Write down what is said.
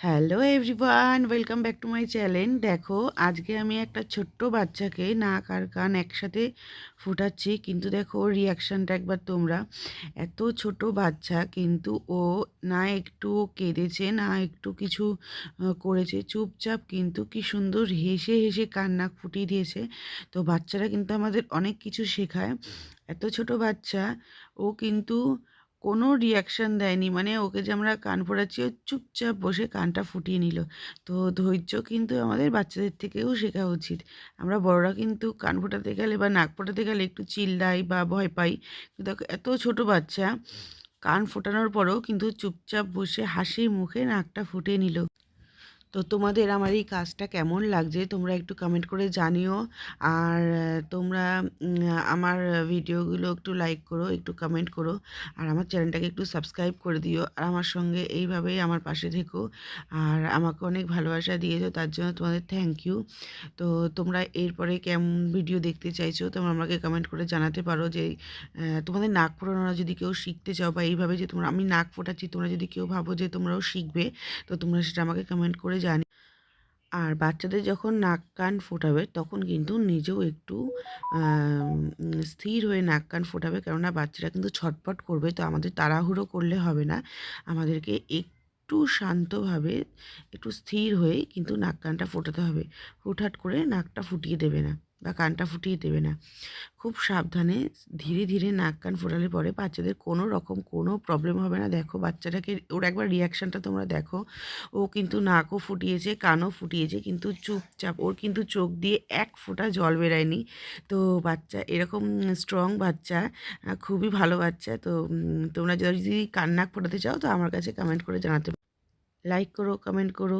Hello everyone, welcome back to my channel. দেখো, আজকে আমি একটা ছোট্ট বাচ্চাকে নাক আর কান একসাথে ফুটাচ্ছি, কিন্তু দেখো ওর রিয়াকশানটা একবার তোমরা। এত ছোট বাচ্চা, কিন্তু ও না একটু কেঁদেছে, না একটু কিছু করেছে, চুপচাপ কিন্তু কি সুন্দর হেসে হেসে কান নাক ফুটিয়ে দিয়েছে। তো বাচ্চারা কিন্তু আমাদের অনেক কিছু শেখায়। এত ছোট বাচ্চা, ও কিন্তু কোনো রিয়াকশান দেয়নি, মানে ওকে যে আমরা কান ফোটাচ্ছি ও চুপচাপ বসে কানটা ফুটিয়ে নিল। তো ধৈর্য কিন্তু আমাদের বাচ্চাদের থেকেও শেখা উচিত। আমরা বড়রা কিন্তু কান ফোটাতে গেলে বা নাক ফোটাতে গেলে একটু চিল্লাই বা ভয় পাই, কিন্তু দেখো এত ছোট বাচ্চা কান ফোটানোর পরেও কিন্তু চুপচাপ বসে হাসি মুখে নাকটা ফুটিয়ে নিল। তো তোমাদের আমার এই কাজটা কেমন লাগছে তোমরা একটু কমেন্ট করে জানিও। আর তোমরা আমার ভিডিওগুলো একটু লাইক করো, একটু কমেন্ট করো, আর আমার চ্যানেলটাকে একটু সাবস্ক্রাইব করে দিও, আর আমার সঙ্গে এইভাবেই আমার পাশে থেকো। আর আমাকে অনেক ভালোবাসা দিয়েছো, তার জন্য তোমাদের থ্যাংক ইউ। তো তোমরা এরপরে কেমন ভিডিও দেখতে চাইছো তোমরা আমাকে কমেন্ট করে জানাতে পারো। যে তোমাদের নাক ফোটানো যদি কেউ শিখতে চাও, বা এইভাবে যে তোমরা আমি নাক ফোটাচ্ছি তোমরা যদি কেউ ভাবো যে তোমরাও শিখবে, তো তোমরা সেটা আমাকে কমেন্ট করে জানি। আর বাচ্চাদের যখন নাক কান ফোটাবে তখন কিন্তু নিজেও একটু স্থির হয়ে নাক কান ফোটাবে, কেননা বাচ্চারা কিন্তু ছটপট করবে। তো আমাদের তাড়াহুড়ো করলে হবে না, আমাদেরকে একটু শান্তভাবে, একটু স্থির হয়ে কিন্তু নাক কানটা ফোটাতে হবে। হুটহাট করে নাকটা ফুটিয়ে দেবে না বা কানটা ফুটিয়ে দেবে না। খুব সাবধানে ধীরে ধীরে নাক কান ফোটালে পরে বাচ্চাদের কোনো রকম কোনো প্রবলেম হবে না। দেখো বাচ্চাটাকে, ওর একবার রিয়াকশানটা তোমরা দেখো। ও কিন্তু নাকও ফুটিয়েছে, কানও ফুটিয়েছে, কিন্তু চুপচাপ, ওর কিন্তু চোখ দিয়ে এক ফোঁটা জল বেরায়নি। তো বাচ্চা এরকম স্ট্রং বাচ্চা, খুবই ভালো বাচ্চা। তো তোমরা যদি কান নাক ফোটাতে চাও তো আমার কাছে কমেন্ট করে জানাতে, লাইক করো, কমেন্ট করো।